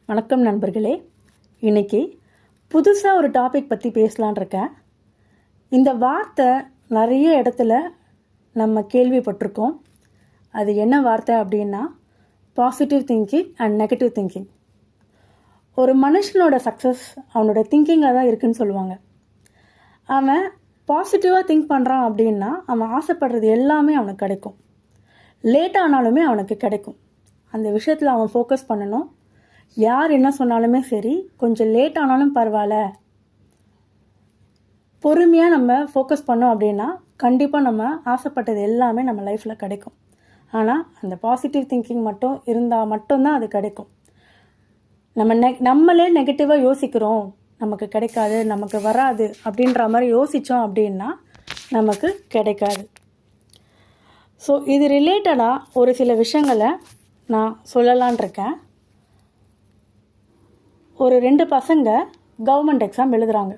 வணக்கம் நண்பர்களே. இன்றைக்கி புதுசாக ஒரு டாபிக் பற்றி பேசலான் இருக்கேன். இந்த வார்த்தை நிறைய இடத்துல நம்ம கேள்விப்பட்டிருக்கோம். அது என்ன வார்த்தை அப்படின்னா positive thinking and negative thinking. ஒரு மனுஷனோட சக்ஸஸ் அவனோட திங்கிங்கில் தான் இருக்குதுன்னு சொல்லுவாங்க. அவன் பாசிட்டிவாக திங்க் பண்ணுறான் அப்படின்னா அவன் ஆசைப்படுறது எல்லாமே அவனுக்கு கிடைக்கும். லேட் ஆனாலுமே அவனுக்கு கிடைக்கும். அந்த விஷயத்தில் அவன் ஃபோக்கஸ் பண்ணணும். யார் என்ன சொன்னாலுமே சரி, கொஞ்சம் லேட் ஆனாலும் பரவாயில்ல, பொறுமையாக நம்ம ஃபோக்கஸ் பண்ணோம் அப்படின்னா கண்டிப்பாக நம்ம ஆசைப்பட்டது எல்லாமே நம்ம லைஃப்பில் கிடைக்கும். ஆனால் அந்த பாசிட்டிவ் திங்கிங் மட்டும் இருந்தால் மட்டும்தான் அது கிடைக்கும். நம்மளே நெகட்டிவாக யோசிக்கிறோம், நமக்கு கிடைக்காது, நமக்கு வராது அப்படின்ற மாதிரி யோசித்தோம் அப்படின்னா நமக்கு கிடைக்காது. ஸோ இது ரிலேட்டடாக ஒரு சில விஷயங்களை நான் சொல்லலான் இருக்கேன். ஒரு 2 பசங்க கவர்மெண்ட் எக்ஸாம் எழுதுகிறாங்க.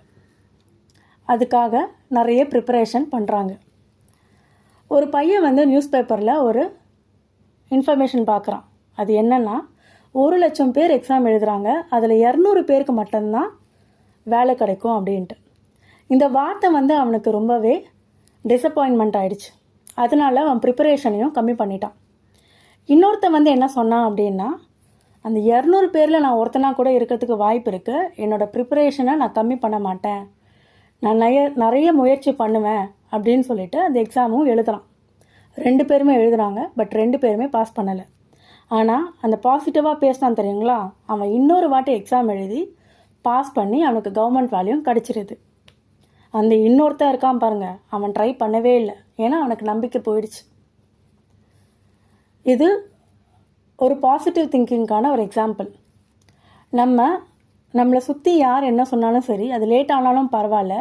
அதுக்காக நிறைய ப்ரிப்பரேஷன் பண்ணுறாங்க. ஒரு பையன் நியூஸ் பேப்பரில் ஒரு இன்ஃபர்மேஷன் பார்க்குறான். அது என்னென்னா 1,00,000 பேர் எக்ஸாம் எழுதுகிறாங்க, அதில் 200 பேருக்கு மட்டும்தான் வேலை கிடைக்கும் அப்படின்ட்டு. இந்த வார்த்தை அவனுக்கு ரொம்பவே டிசப்பாயின்மெண்ட் ஆகிடுச்சு. அதனால் அவன் ப்ரிப்பரேஷனையும் கம்மி பண்ணிட்டான். இன்னொருத்தன் என்ன சொன்னான் அப்படின்னா, அந்த 200 பேரில் நான் ஒருத்தனாக கூட இருக்கிறதுக்கு வாய்ப்பு இருக்குது, என்னோடய ப்ரிப்பரேஷனை நான் கம்மி பண்ண மாட்டேன், நான் நிறைய முயற்சி பண்ணுவேன் அப்படின்னு சொல்லிட்டு அந்த எக்ஸாமும் எழுதுகிறான். 2 பேருமே எழுதுகிறாங்க. பட் 2 பேருமே பாஸ் பண்ணலை. ஆனால் அந்த பாசிட்டிவாக பேசினான் தெரியுங்களா, அவன் இன்னொரு வாட்டி எக்ஸாம் எழுதி பாஸ் பண்ணி அவனுக்கு கவர்மெண்ட் வேலையும் கிடச்சிருது. அந்த இன்னொருத்தன் இருக்கான் பாருங்கள், அவன் ட்ரை பண்ணவே இல்லை. ஏன்னா அவனுக்கு நம்பிக்கை போயிடுச்சு. இது ஒரு பாசிட்டிவ் திங்கிங்கான ஒரு எக்ஸாம்பிள். நம்மளை சுற்றி யார் என்ன சொன்னாலும் சரி, அது லேட் ஆனாலும் பரவாயில்ல.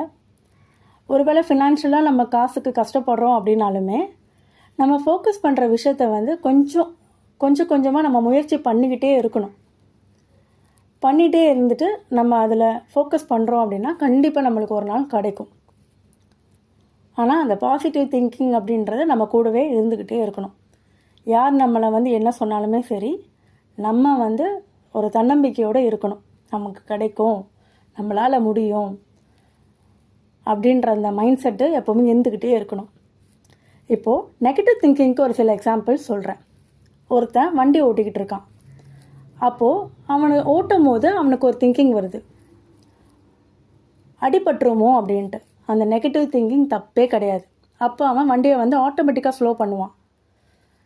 ஒருவேளை ஃபினான்ஷியலாக நம்ம காசுக்கு கஷ்டப்படுறோம் அப்படின்னாலுமே நம்ம ஃபோக்கஸ் பண்ணுற விஷயத்த கொஞ்சமாக நம்ம முயற்சி பண்ணிக்கிட்டே இருக்கணும். பண்ணிகிட்டே இருந்துட்டு நம்ம அதில் ஃபோக்கஸ் பண்ணுறோம் அப்படின்னா கண்டிப்பாக நம்மளுக்கு ஒரு நாள் கிடைக்கும். ஆனால் அந்த பாசிட்டிவ் திங்கிங் அப்படின்றது நம்ம கூடவே இருந்துக்கிட்டே இருக்கணும். யார் நம்மளை என்ன சொன்னாலுமே சரி, நம்ம ஒரு தன்னம்பிக்கையோடு இருக்கணும். நமக்கு கிடைக்கும், நம்மளால் முடியும் அப்படின்ற அந்த மைண்ட் செட்டு எப்போவுமே இருந்துக்கிட்டே இருக்கணும். இப்போது நெகட்டிவ் திங்கிங்க்கு ஒரு சில எக்ஸாம்பிள்ஸ் சொல்கிறேன். ஒருத்தன் வண்டி ஓட்டிக்கிட்டு இருக்கான். அப்போது அவனை ஓட்டும் போது அவனுக்கு ஒரு திங்கிங் வருது, அடிபட்டுருமோ அப்படின்ட்டு. அந்த நெகட்டிவ் திங்கிங் தப்பே கிடையாது. அப்போ அவன் வண்டியை ஆட்டோமேட்டிக்காக ஸ்லோ பண்ணுவான்.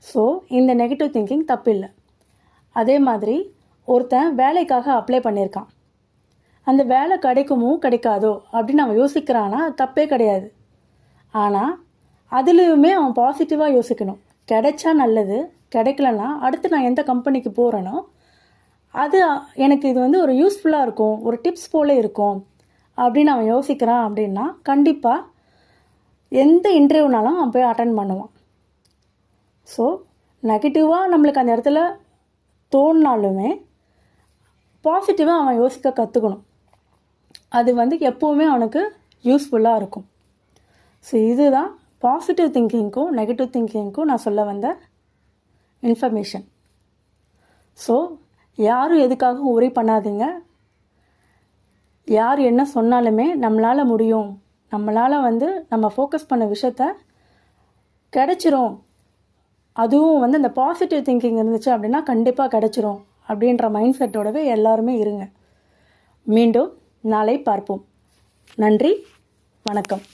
ஸோ இந்த நெகட்டிவ் திங்கிங் தப்பு இல்லை. அதே மாதிரி ஒருத்தன் வேலைக்காக அப்ளை பண்ணியிருக்கான். அந்த வேலை கிடைக்குமோ கிடைக்காதோ அப்படின்னு அவன் யோசிக்கிறான்னா தப்பே கிடையாது. ஆனால் அதுலேயுமே அவன் பாசிட்டிவாக யோசிக்கணும். கிடைச்சா நல்லது, கிடைக்கலன்னா அடுத்து நான் எந்த கம்பெனிக்கு போகிறேனோ அது எனக்கு இது ஒரு யூஸ்ஃபுல்லாக இருக்கும், ஒரு டிப்ஸ் போல் இருக்கும் அப்படின்னு அவன் யோசிக்கிறான் அப்படின்னா கண்டிப்பாக எந்த இன்டர்வியூனாலும் அவன் போய் அட்டன் பண்ணுவான். ஸோ நெகட்டிவாக நம்மளுக்கு அந்த இடத்துல தோணினாலுமே பாசிட்டிவாக அவன் யோசிக்க கற்றுக்கணும். அது எப்போவுமே அவனுக்கு யூஸ்ஃபுல்லாக இருக்கும். ஸோ இதுதான் பாசிட்டிவ் திங்கிங்க்கும் நெகட்டிவ் திங்கிங்க்கும் நான் சொல்ல வந்த இன்ஃபர்மேஷன். ஸோ யாரும் எதுக்காகவும் ஒரி பண்ணாதீங்க. யார் என்ன சொன்னாலுமே நம்மளால் முடியும், நம்மளால் நம்ம ஃபோக்கஸ் பண்ண விஷயத்த கிடைச்சிரும். அதுவும் அந்த பாசிட்டிவ் திங்கிங் இருந்துச்சு அப்படின்னா கண்டிப்பாக கிடைச்சிரும் அப்படின்ற மைண்ட் செட்டோடவே எல்லாருமே இருங்க. மீண்டும் நாளை பார்ப்போம். நன்றி, வணக்கம்.